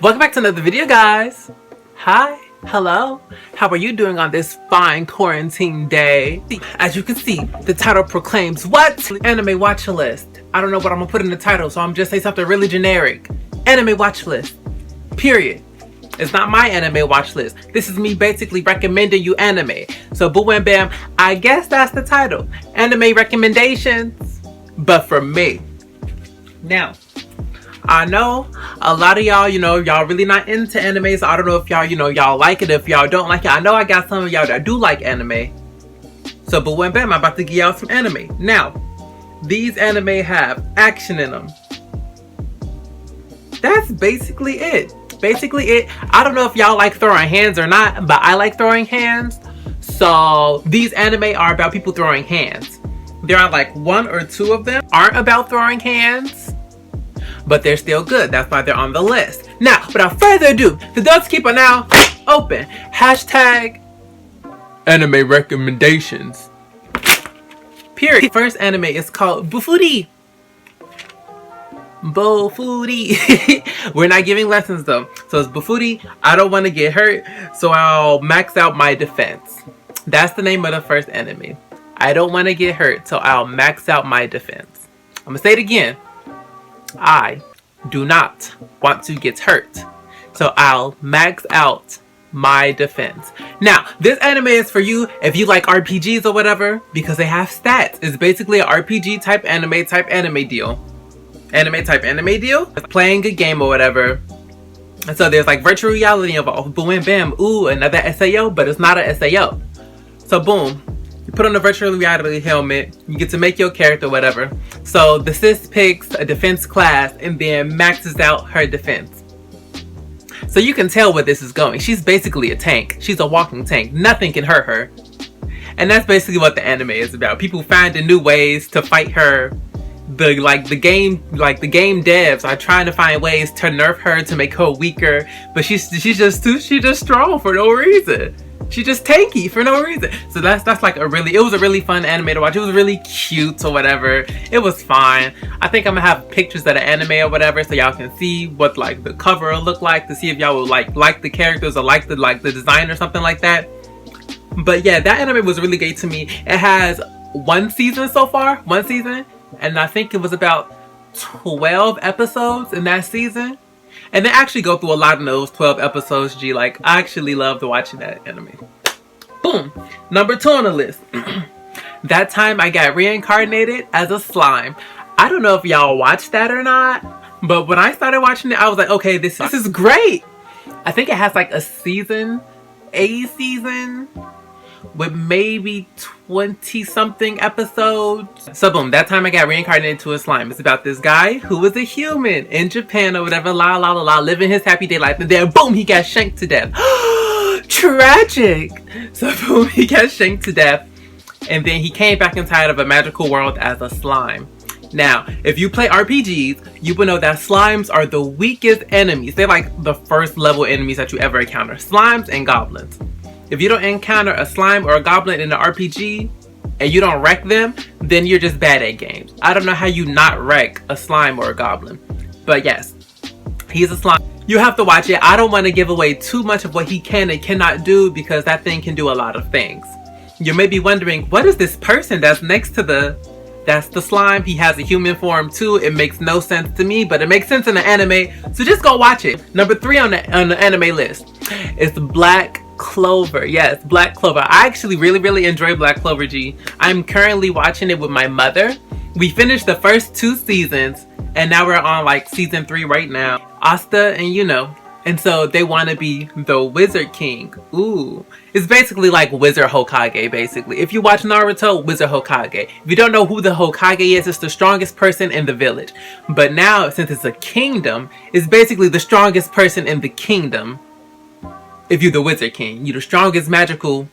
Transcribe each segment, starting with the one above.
Welcome back to another video, guys. Hi, hello. How are you doing on this fine quarantine day? As you can see, the title proclaims what? Anime watch list. I don't know what I'm gonna put in the title, so I'm just say something really generic. Anime watch list. Period. It's not my anime watch list. This is me basically recommending you anime. So boo and bam, I guess that's the title. Anime recommendations, but for me. Now, I know a lot of y'all, y'all really not into anime, so I don't know if y'all, y'all like it, if y'all don't like it. I know I got some of y'all that do like anime. So boo and bam, I'm about to give y'all some anime. Now, these anime have action in them. That's basically it. I don't know if y'all like throwing hands or not, but I like throwing hands. So these anime are about people throwing hands. There are like one or two of them aren't about throwing hands, but they're still good. That's why they're on the list. Now, without further ado, the DANGAN now open. Hashtag anime recommendations. Period. First anime is called Bofuri. We're not giving lessons though. So it's Bofuri. I don't want to get hurt, so I'll max out my defense. That's the name of the first anime. I don't want to get hurt, so I'll max out my defense. I'm gonna say it again. I do not want to get hurt, so I'll max out my defense. Now, this anime is for you if you like RPGs or whatever, because they have stats. It's basically an RPG type anime deal. Playing a game or whatever. And so there's like virtual reality involved. Boom and bam. Ooh, another SAO, but it's not an SAO. So boom. You put on a virtual reality helmet. You get to make your character whatever. So the sis picks a defense class and then maxes out her defense. So you can tell where this is going. She's basically a tank. She's a walking tank. Nothing can hurt her. And that's basically what the anime is about. People finding new ways to fight her. The game devs are trying to find ways to nerf her to make her weaker, but she's just strong for no reason. She's just tanky for no reason. So that's like it was a really fun anime to watch. It was really cute or whatever. It was fine. I think I'm gonna have pictures of the anime or whatever so y'all can see what like the cover will look like, to see if y'all will like the characters or like the design or something like that. But yeah, that anime was really great to me. It has one season so far, and I think it was about 12 episodes in that season. And they actually go through a lot of those 12 episodes, I actually loved watching that anime. Boom. Number 2 on the list. That time I got reincarnated as a slime. I don't know if y'all watched that or not, but when I started watching it, I was like, okay, this is great. I think it has like a season with maybe 20-something episodes. So boom, that time I got reincarnated into a slime. It's about this guy who was a human in Japan or whatever, living his happy day life, and then boom, he got shanked to death. Tragic! So boom, he got shanked to death, and then he came back inside of a magical world as a slime. Now, if you play RPGs, you will know that slimes are the weakest enemies. They're like the first level enemies that you ever encounter. Slimes and goblins. If you don't encounter a slime or a goblin in an RPG and you don't wreck them, then you're just bad at games. I don't know how you not wreck a slime or a goblin. But yes, he's a slime. You have to watch it. I don't want to give away too much of what he can and cannot do, because that thing can do a lot of things. You may be wondering, what is this person that's next to that's the slime? He has a human form too. It makes no sense to me, but it makes sense in the anime. So just go watch it. Number 3 on the anime list is Black Clover. Yes, Black Clover. I actually really enjoy Black Clover G. I'm currently watching it with my mother. We finished the first 2 seasons and now we're on like season 3 right now. Asta and so they want to be the Wizard King. Ooh. It's basically like Wizard Hokage, basically. If you watch Naruto, Wizard Hokage. If you don't know who the Hokage is, it's the strongest person in the village. But now, since it's a kingdom, it's basically the strongest person in the kingdom. If you're the Wizard King, you're the strongest magical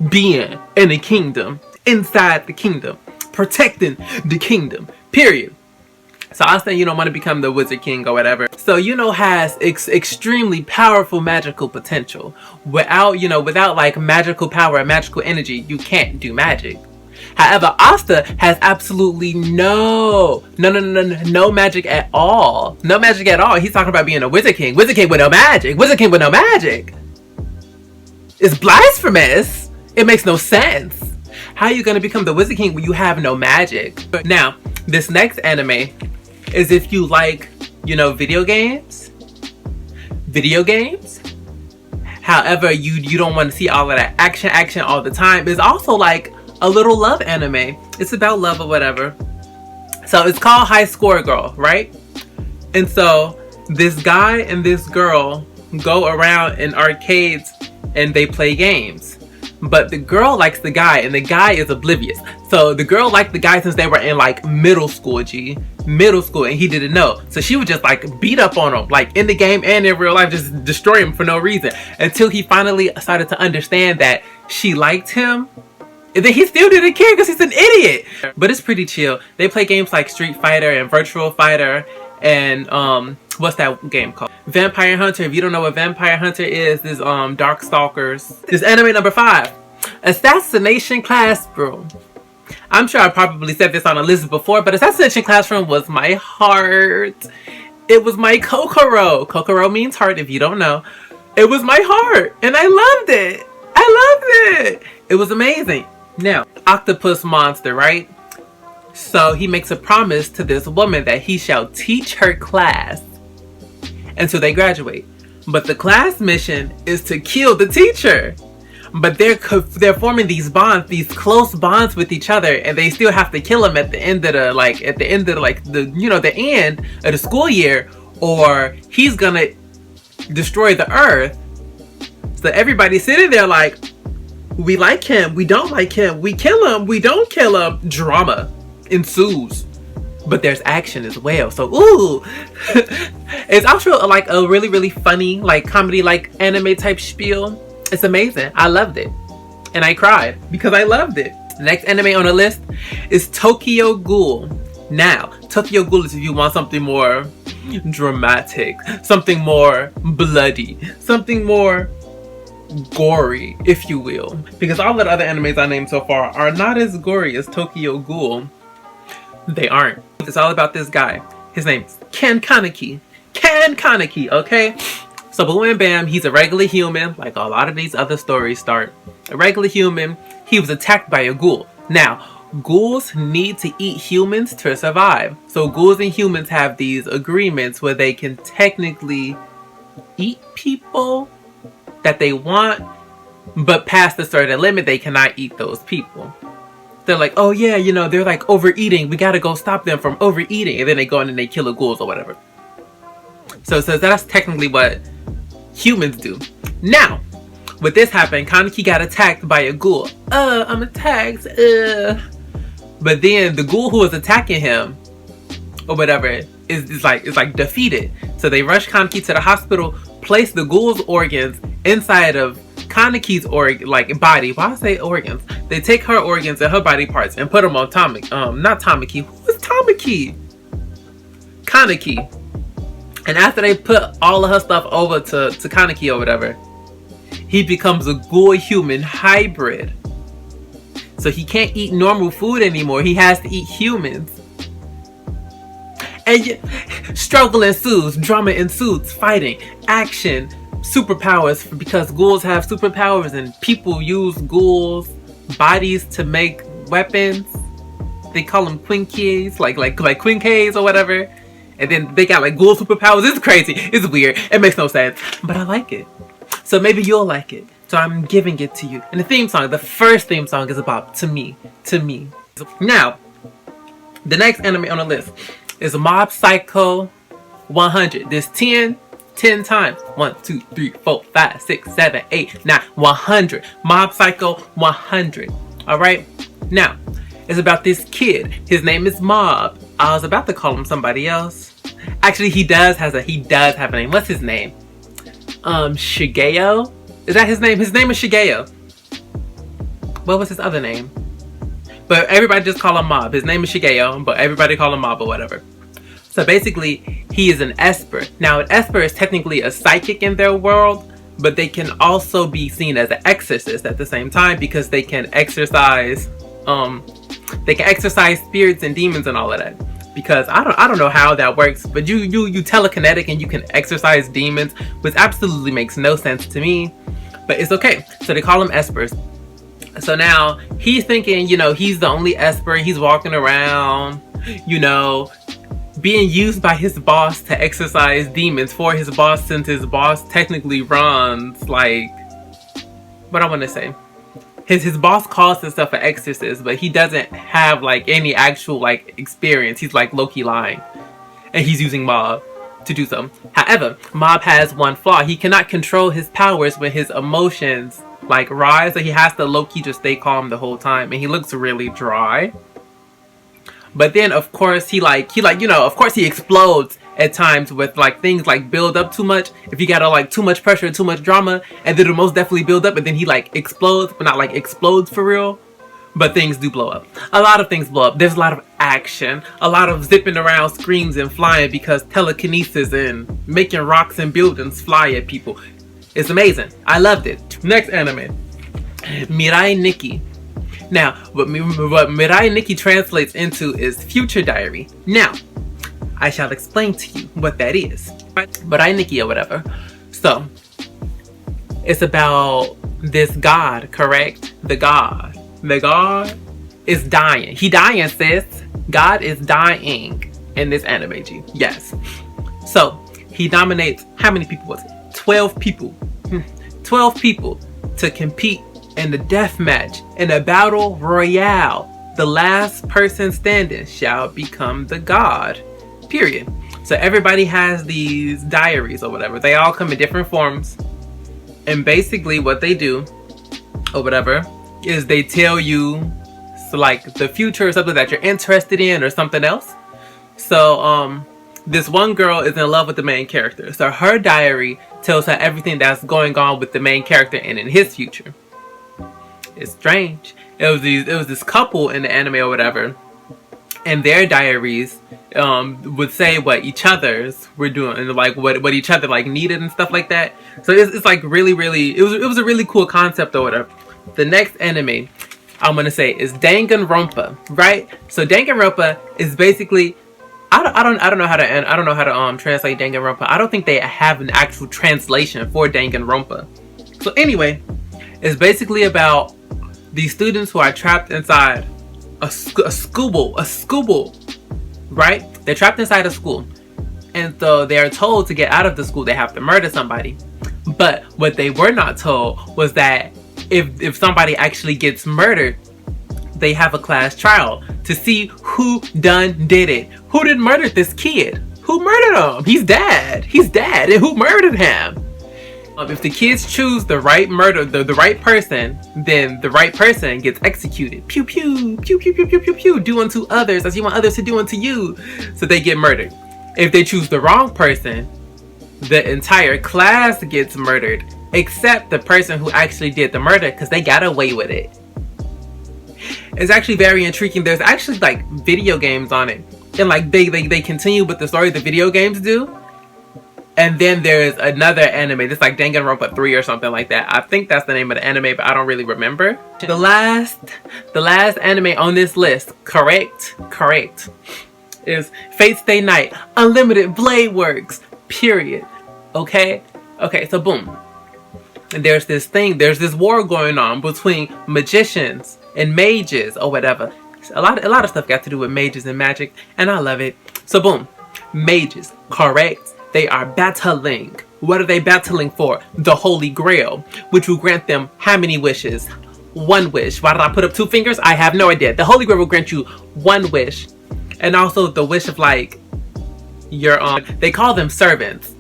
being in the kingdom, inside the kingdom, protecting the kingdom, period. So I say you don't want to become the Wizard King or whatever. So has extremely powerful magical potential. Without like magical power and magical energy, you can't do magic. However, Asta has absolutely no magic at all. No magic at all. He's talking about being a Wizard King. Wizard King with no magic. Wizard King with no magic. It's blasphemous. It makes no sense. How are you going to become the Wizard King when you have no magic? Now, this next anime is if you like, you know, video games. However, you don't want to see all of that action all the time. It's also like a little love anime. It's about love or whatever. So it's called High Score Girl, right? And so this guy and this girl go around in arcades and they play games. But the girl likes the guy and the guy is oblivious. So the girl liked the guy since they were in like middle school, and he didn't know. So she would just like beat up on him, like in the game and in real life, just destroy him for no reason. Until he finally started to understand that she liked him. And then he still didn't care because he's an idiot. But it's pretty chill. They play games like Street Fighter and Virtual Fighter and what's that game called? Vampire Hunter. If you don't know what Vampire Hunter is, this Darkstalkers. This anime number 5, Assassination Classroom. I'm sure I probably said this on a list before, but Assassination Classroom was my heart. It was my Kokoro. Kokoro means heart if you don't know. It was my heart and I loved it. It was amazing. Now, octopus monster, right? So he makes a promise to this woman that he shall teach her class until they graduate. But the class mission is to kill the teacher. But they're forming these bonds, these close bonds with each other, and they still have to kill him at the end of the end of the school year, or he's gonna destroy the earth. So everybody's sitting there like, we like him, we don't like him, we kill him, we don't kill him. Drama ensues. But there's action as well. So, ooh. It's also like a really, really funny, like comedy, like anime type spiel. It's amazing. I loved it. And I cried because I loved it. The next anime on the list is Tokyo Ghoul. Now, Tokyo Ghoul is if you want something more dramatic, something more bloody, something more gory, if you will. Because all the other animes I named so far are not as gory as Tokyo Ghoul. They aren't. It's all about this guy. His name's Ken Kaneki. Ken Kaneki, okay? So boom and bam, he's a regular human, like a lot of these other stories start. A regular human, he was attacked by a ghoul. Now, ghouls need to eat humans to survive. So ghouls and humans have these agreements where they can technically eat people that they want, but past a certain limit, they cannot eat those people. They're like, oh yeah, you know, they're like overeating. We gotta go stop them from overeating. And then they go in and they kill the ghouls or whatever. So that's technically what humans do. Now, with this happened, Kaneki got attacked by a ghoul. I'm attacked. But then the ghoul who was attacking him, or whatever, is like defeated. So they rush Kaneki to the hospital, place the ghoul's organs inside of Kaneki's body. Why I say organs? They take her organs and her body parts and put them on Tamaki. Who is Tamaki? Kaneki. And after they put all of her stuff over to Kaneki or whatever, he becomes a ghoul-human hybrid. So he can't eat normal food anymore. He has to eat humans. And struggle ensues, drama ensues, fighting, action, superpowers, because ghouls have superpowers and people use ghouls' bodies to make weapons. They call them quinkies, like quinkies or whatever. And then they got like ghoul superpowers. It's crazy. It's weird. It makes no sense. But I like it. So maybe you'll like it. So I'm giving it to you. And the theme song, the first theme song is about to me. Now, the next anime on the list is Mob Psycho 100. There's 10 times. 1, 2, 3, 4, 5, 6, 7, 8, 9, 100. Mob Psycho 100. Alright? Now, it's about this kid. His name is Mob. I was about to call him somebody else. Actually, he does have a name. What's his name? Shigeo? Is that his name? His name is Shigeo. What was his other name? But everybody just call him Mob. His name is Shigeo, but everybody call him Mob or whatever. So basically, he is an Esper. Now, an Esper is technically a psychic in their world, but they can also be seen as an exorcist at the same time because they can exorcise They can exorcise spirits and demons and all of that. Because I don't know how that works, but you telekinetic and you can exorcise demons, which absolutely makes no sense to me. But it's okay. So they call them espers. So now he's thinking, you know, he's the only esper. He's walking around, you know, being used by his boss to exorcise demons for his boss, since his boss technically runs, like, what I want to say. His boss calls himself an exorcist, but he doesn't have like any actual like experience. He's like low-key lying. And he's using Mob to do so. However, Mob has one flaw. He cannot control his powers when his emotions like rise. So he has to low-key just stay calm the whole time. And he looks really dry. But then of course he of course he explodes at times with like things like build up too much. If you got like too much pressure, too much drama, and then it'll most definitely build up, and then he like explodes, but not like explodes for real. But things do blow up. A lot of things blow up. There's a lot of action, a lot of zipping around, screams and flying, because telekinesis and making rocks and buildings fly at people. It's amazing. I loved it. Next anime, Mirai Nikki. Now, what Mirai Nikki translates into is Future Diary. Now, I shall explain to you what that is. Mirai Nikki or whatever. So, it's about this god, correct? The god. The god is dying. He dying, sis. God is dying in this anime, G. Yes. So, he nominates, how many people was it? 12 people. 12 people to compete in the death match in a battle royale. The last person standing shall become the god. Period. So everybody has these diaries or whatever. They all come in different forms. And basically what they do or whatever is they tell you like the future or something that you're interested in or something else. So this one girl is in love with the main character. So her diary tells her everything that's going on with the main character and in his future. It's strange. It was this couple in the anime or whatever, and their diaries would say what each other's were doing and like what each other like needed and stuff like that. So it's like really it was a really cool concept or whatever. The next anime I'm gonna say is Dangan RONPA, right? So Dangan RONPA is basically, I don't know how to translate Dangan RONPA. I don't think they have an actual translation for Dangan RONPA. So anyway, it's basically about these students who are trapped inside a school, right? They're trapped inside a school. And so they are told to get out of the school, they have to murder somebody. But what they were not told was that if somebody actually gets murdered, they have a class trial to see who did it. Who did murder this kid? Who murdered him? He's dead. And who murdered him? If the kids choose the right right person, then the right person gets executed. Pew pew, pew pew pew pew pew pew. Do unto others as you want others to do unto you. So they get murdered. If they choose the wrong person, the entire class gets murdered, except the person who actually did the murder, because they got away with it. It's actually very intriguing. There's actually like video games on it, and like they continue with the story the video games do. And then there's another anime that's like Danganronpa 3 or something like that. I think that's the name of the anime, but I don't really remember. The last anime on this list, correct, is Fate Stay Night, Unlimited Blade Works, period. Okay, so boom. And there's this war going on between magicians and mages or whatever. A lot of stuff got to do with mages and magic, and I love it. So boom, mages, correct. They are battling. What are they battling for? The Holy Grail, which will grant them how many wishes? One wish. Why did I put up 2 fingers? I have no idea. The Holy Grail will grant you 1 wish. And also the wish of like your they call them servants.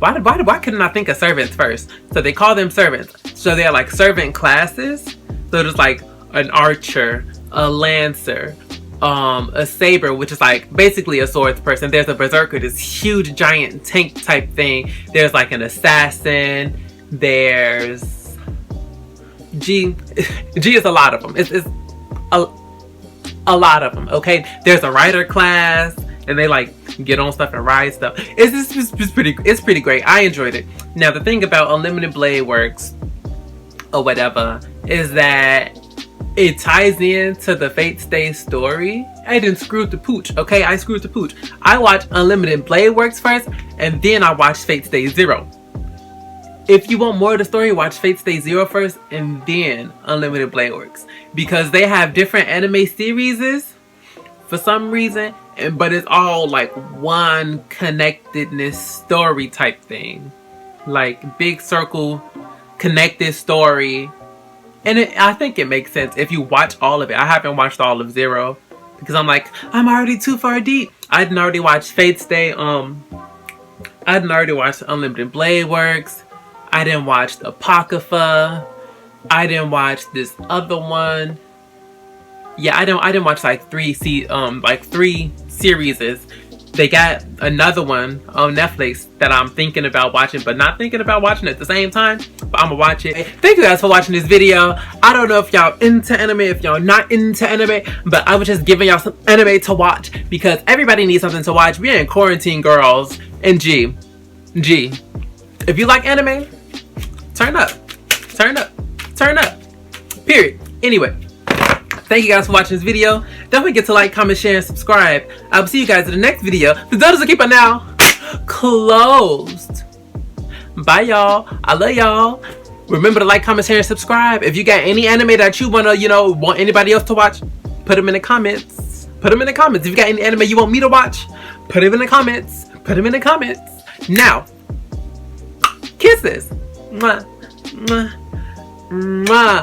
Why couldn't I think of servants first? So they call them servants. So they're like servant classes. So there's like an archer, a lancer, a saber, which is like basically a swords person. There's a berserker, this huge giant tank type thing. There's like an assassin. There's G is a lot of them. It's a lot of them. Okay, there's a rider class, and they like get on stuff and ride stuff. It's pretty great. I enjoyed it. Now the thing about Unlimited Blade Works or whatever is that it ties in to the Fate Stay story. I didn't screw the pooch, okay? I screwed the pooch. I watched Unlimited Blade Works first, and then I watched Fate Stay Zero. If you want more of the story, watch Fate Stay Zero first, and then Unlimited Blade Works. Because they have different anime series for some reason, but it's all like one connectedness story type thing. Like big circle, connected story. And I think it makes sense if you watch all of it. I haven't watched all of Zero because I'm like, I'm already too far deep. I didn't already watch Fate Stay. I didn't already watch Unlimited Blade Works. I didn't watch the Apocrypha. I didn't watch this other one. Yeah, I didn't watch like three series. They got another one on Netflix that I'm thinking about watching, but not thinking about watching at the same time. But I'm gonna watch it. Thank you guys for watching this video. I don't know if y'all into anime, if y'all not into anime, but I was just giving y'all some anime to watch because everybody needs something to watch. We're in quarantine, girls. And G, if you like anime, turn up. Period. Anyway. Thank you guys for watching this video. Don't forget to like, comment, share, and subscribe. I will see you guys in the next video. The door to keep it now closed. Bye, y'all. I love y'all. Remember to like, comment, share, and subscribe. If you got any anime that you wanna, want anybody else to watch, put them in the comments. Put them in the comments. If you got any anime you want me to watch, put them in the comments. Put them in the comments. Now, kisses. Mwah. Mwah. Mwah.